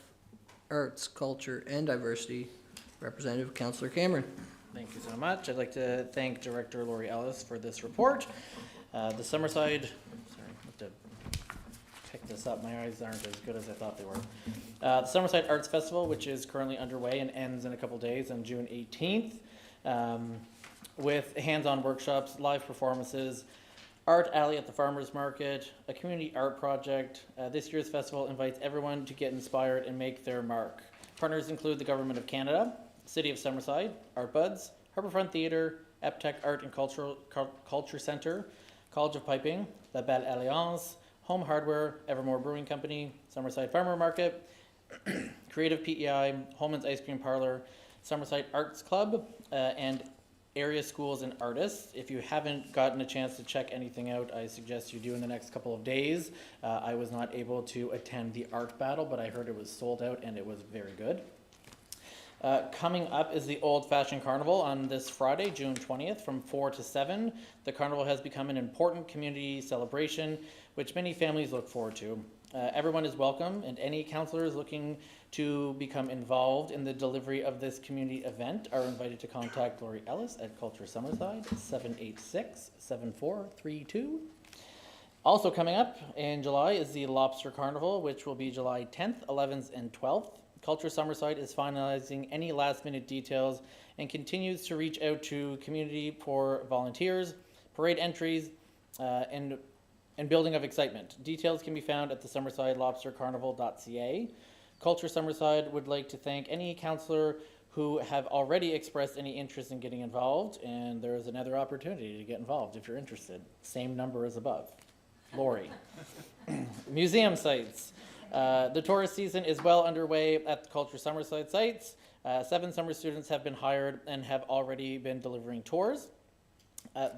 Arts, Culture, and Diversity. Representative Councilor Cameron. Thank you so much. I'd like to thank Director Lori Ellis for this report. The Summerside, sorry, I have to pick this up. My eyes aren't as good as I thought they were. The Summerside Arts Festival, which is currently underway and ends in a couple days on June 18th, with hands-on workshops, live performances, art alley at the farmers market, a community art project. This year's festival invites everyone to get inspired and make their mark. Partners include the Government of Canada, City of Summerside, Art Buds, Harbourfront Theatre, Eptech Art and Culture Center, College of Piping, La Belle Alliance, Home Hardware, Evermore Brewing Company, Summerside Farmer Market, Creative PEI, Holman's Ice Cream Parlor, Summerside Arts Club, and area schools and artists. If you haven't gotten a chance to check anything out, I suggest you do in the next couple of days. I was not able to attend the art battle, but I heard it was sold out and it was very good. Coming up is the Old Fashioned Carnival on this Friday, June 20th, from 4 to 7. The carnival has become an important community celebration, which many families look forward to. Everyone is welcome, and any counselors looking to become involved in the delivery of this community event are invited to contact Lori Ellis at Culture Summerside, 786-7432. Also coming up in July is the Lobster Carnival, which will be July 10th, 11th, and 12th. Culture Summerside is finalizing any last-minute details and continues to reach out to community for volunteers, parade entries, and building of excitement. Details can be found at the summersidelobstercarnival.ca. Culture Summerside would like to thank any counselor who have already expressed any interest in getting involved, and there is another opportunity to get involved if you're interested. Same number as above. Lori. Museum sites. The tourist season is well underway at the Culture Summerside sites. 7 summer students have been hired and have already been delivering tours.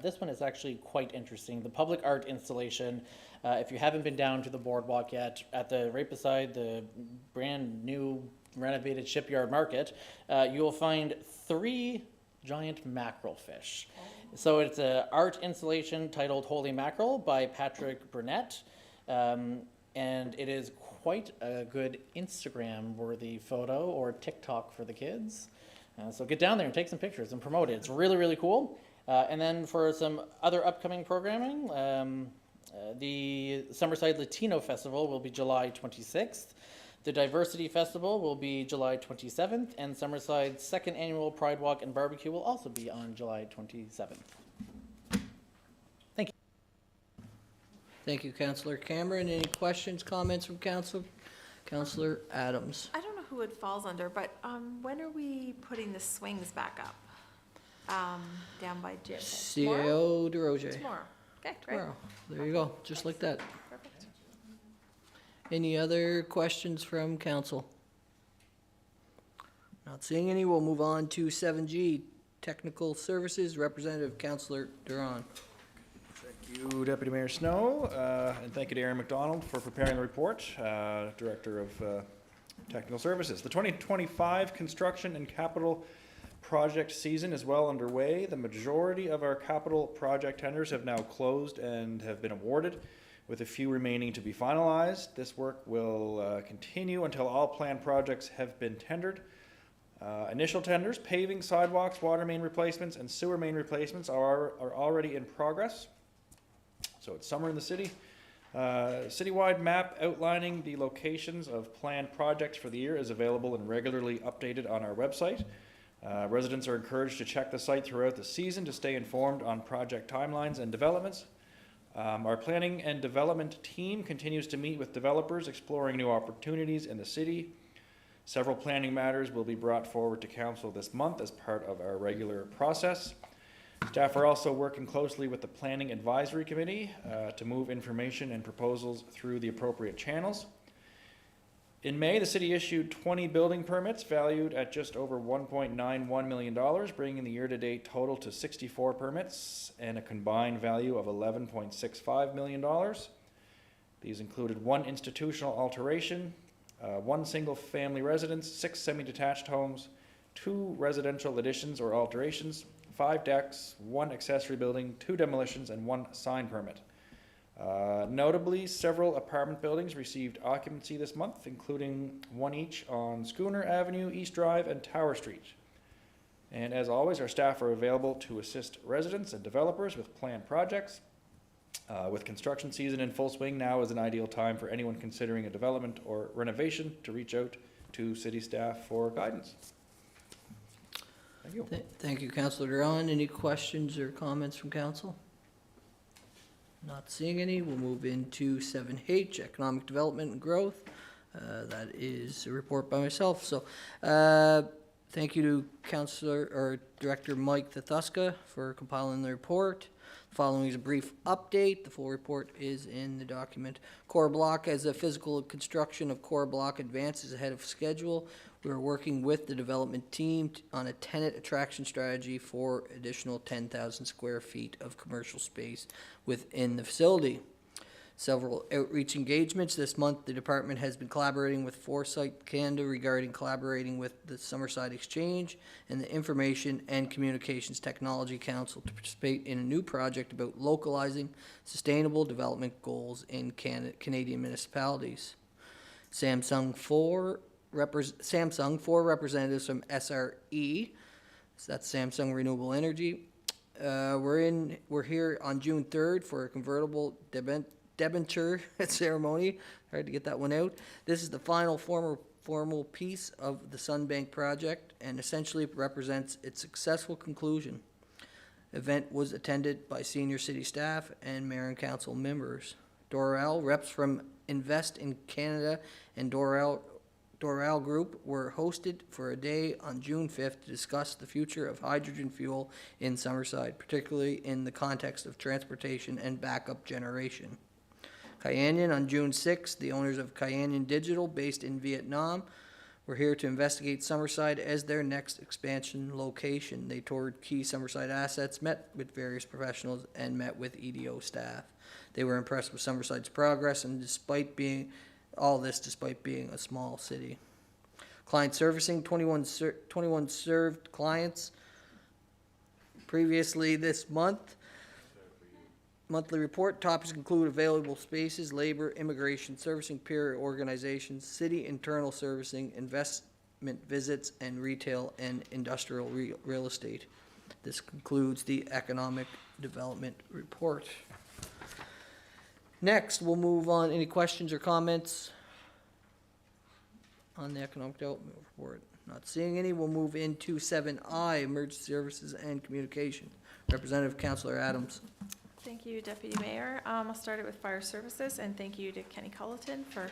This one is actually quite interesting. The public art installation, if you haven't been down to the boardwalk yet, right beside the brand new renovated shipyard market, you will find 3 giant mackerel fish. So it's an art installation titled Holy Mackerel by Patrick Burnett, and it is quite a good Instagram-worthy photo or TikTok for the kids. So get down there and take some pictures and promote it. It's really, really cool. And then for some other upcoming programming, the Summerside Latino Festival will be July 26th. The Diversity Festival will be July 27th, and Summerside's 2nd annual Pride Walk and Barbecue will also be on July 27th. Thank you. Thank you, Councillor Cameron. Any questions, comments from Council? Councillor Adams. I don't know who it falls under, but when are we putting the swings back up? Down by Jim? CAO DeRoger. Tomorrow. Okay, great. Tomorrow. There you go, just like that. Perfect. Any other questions from council? Not seeing any, we'll move on to 7G, Technical Services, Representative Councillor Duran. Thank you, Deputy Mayor Snow, and thank you to Aaron McDonald for preparing the report, Director of Technical Services. The 2025 construction and capital project season is well underway. The majority of our capital project tenders have now closed and have been awarded, with a few remaining to be finalized. This work will continue until all planned projects have been tendered. Initial tenders, paving, sidewalks, water main replacements, and sewer main replacements are already in progress. So it's summer in the city. Citywide map outlining the locations of planned projects for the year is available and regularly updated on our website. Residents are encouraged to check the site throughout the season to stay informed on project timelines and developments. Our planning and development team continues to meet with developers exploring new opportunities in the city. Several planning matters will be brought forward to council this month as part of our regular process. Staff are also working closely with the Planning Advisory Committee to move information and proposals through the appropriate channels. In May, the city issued 20 building permits valued at just over $1.91 million, bringing the year-to-date total to 64 permits and a combined value of $11.65 million. These included 1 institutional alteration, 1 single-family residence, 6 semi-detached homes, 2 residential additions or alterations, 5 decks, 1 accessory building, 2 demolitions, and 1 sign permit. Notably, several apartment buildings received occupancy this month, including 1 each on Schooner Avenue, East Drive, and Tower Street. And as always, our staff are available to assist residents and developers with planned projects. With construction season in full swing, now is an ideal time for anyone considering a development or renovation to reach out to city staff for guidance. Thank you. Thank you, Councillor Duran. Any questions or comments from council? Not seeing any, we'll move into 7H, Economic Development and Growth. That is a report by myself. So Thank you to Director Mike Thatuska for compiling the report. Following is a brief update. The full report is in the document. Core Block, as the physical construction of Core Block advances ahead of schedule, we are working with the development team on a tenant attraction strategy for additional 10,000 square feet of commercial space within the facility. Several outreach engagements. This month, the department has been collaborating with Foresight Canada regarding collaborating with the Summerside Exchange and the Information and Communications Technology Council to participate in a new project about localizing sustainable development goals in Canadian municipalities. Samsung, four representatives from SRE, so that's Samsung Renewable Energy. We're here on June 3rd for a convertible debenture ceremony. Hard to get that one out. This is the final formal piece of the Sunbank project and essentially represents its successful conclusion. Event was attended by senior city staff and mayor and council members. Doral, reps from Invest in Canada and Doral Group were hosted for a day on June 5th to discuss the future of hydrogen fuel in Summerside, particularly in the context of transportation and backup generation. Cayenne on June 6th, the owners of Cayenne Digital, based in Vietnam, were here to investigate Summerside as their next expansion location. They toured key Summerside assets, met with various professionals, and met with EDO staff. They were impressed with Summerside's progress, and despite being a small city. Client servicing, 21 served clients previously this month. Monthly report topics include available spaces, labor, immigration, servicing peer organizations, city internal servicing, investment visits, and retail and industrial real estate. This concludes the economic development report. Next, we'll move on. Any questions or comments on the economic development report? Not seeing any. We'll move into 7I, emergency services and communication. Representative Councillor Adams. Thank you, Deputy Mayor. I'll start it with fire services, and thank you to Kenny Culleton for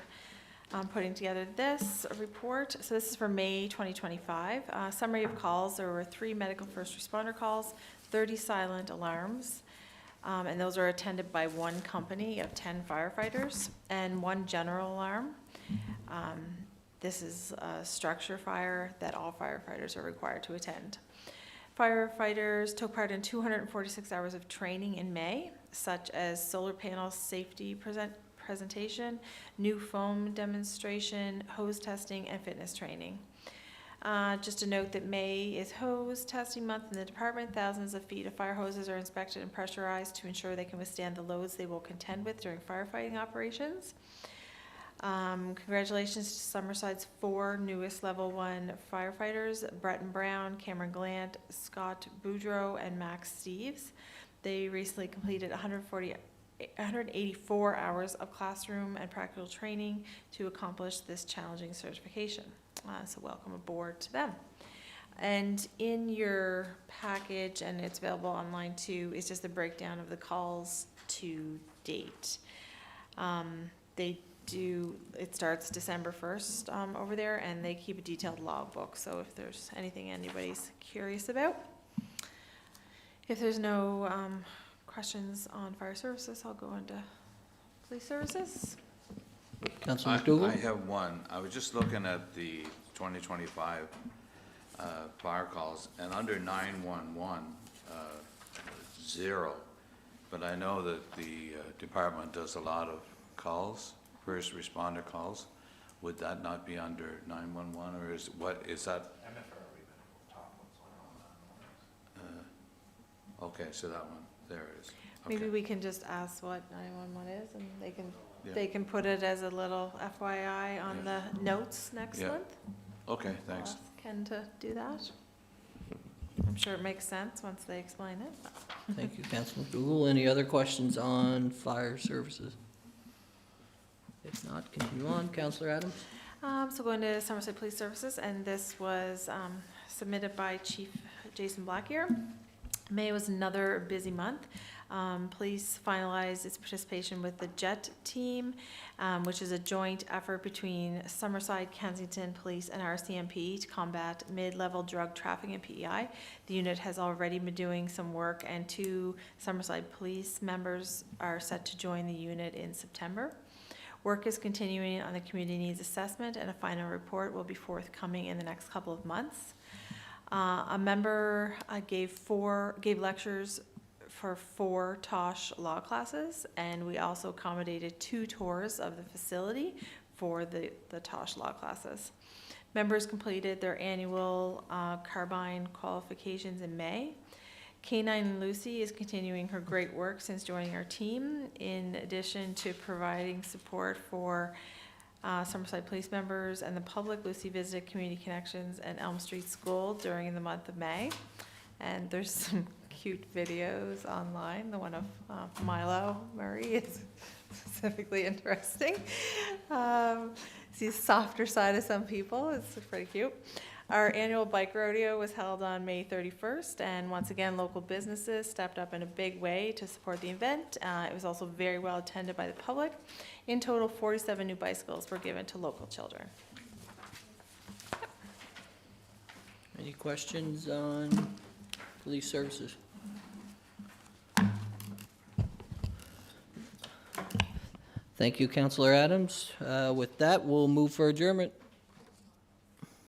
putting together this report. So this is for May 2025. Summary of calls: there were 3 medical first responder calls, 30 silent alarms, and those are attended by 1 company of 10 firefighters and 1 general alarm. This is a structure fire that all firefighters are required to attend. Firefighters took part in 246 hours of training in May, such as solar panel safety presentation, new foam demonstration, hose testing, and fitness training. Just a note that May is hose testing month in the department. Thousands of feet of fire hoses are inspected and pressurized to ensure they can withstand the loads they will contend with during firefighting operations. Congratulations to Summerside's 4 newest level 1 firefighters, Breton Brown, Cameron Glant, Scott Boudreau, and Max Steves. They recently completed 184 hours of classroom and practical training to accomplish this challenging certification. So welcome aboard to them. And in your package, and it's available online too, is just a breakdown of the calls to date. It starts December 1st over there, and they keep a detailed logbook, so if there's anything anybody's curious about. If there's no questions on fire services, I'll go into police services. Councilor McDougall? I have one. I was just looking at the 2025 fire calls, and under 911, 0. But I know that the department does a lot of calls, first responder calls. Would that not be under 911, or is that? Okay, so that one, there it is. Okay. Maybe we can just ask what 911 is, and they can put it as a little FYI on the notes next month. Okay, thanks. I'll ask Ken to do that. I'm sure it makes sense once they explain it. Thank you, Councilor McDougall. Any other questions on fire services? If not, continue on. Councillor Adams? So going to Somerset Police Services, and this was submitted by Chief Jason Blackier. May was another busy month. Police finalized its participation with the JET team, which is a joint effort between Summerside, Kensington Police, and RCMP to combat mid-level drug trafficking and PEI. The unit has already been doing some work, and 2 Summerside police members are set to join the unit in September. Work is continuing on the community needs assessment, and a final report will be forthcoming in the next couple of months. A member gave lectures for 4 Tosh law classes, and we also accommodated 2 tours of the facility for the Tosh law classes. Members completed their annual carbine qualifications in May. K9 Lucy is continuing her great work since joining our team, in addition to providing support for Summerside police members and the public. Lucy visited Community Connections and Elm Street School during the month of May, and there's some cute videos online. The one of Milo Murray is specifically interesting. See the softer side of some people. It's pretty cute. Our annual bike rodeo was held on May 31st, and once again, local businesses stepped up in a big way to support the event. It was also very well attended by the public. In total, 47 new bicycles were given to local children. Any questions on police services? Thank you, Councillor Adams. With that, we'll move for adjournment.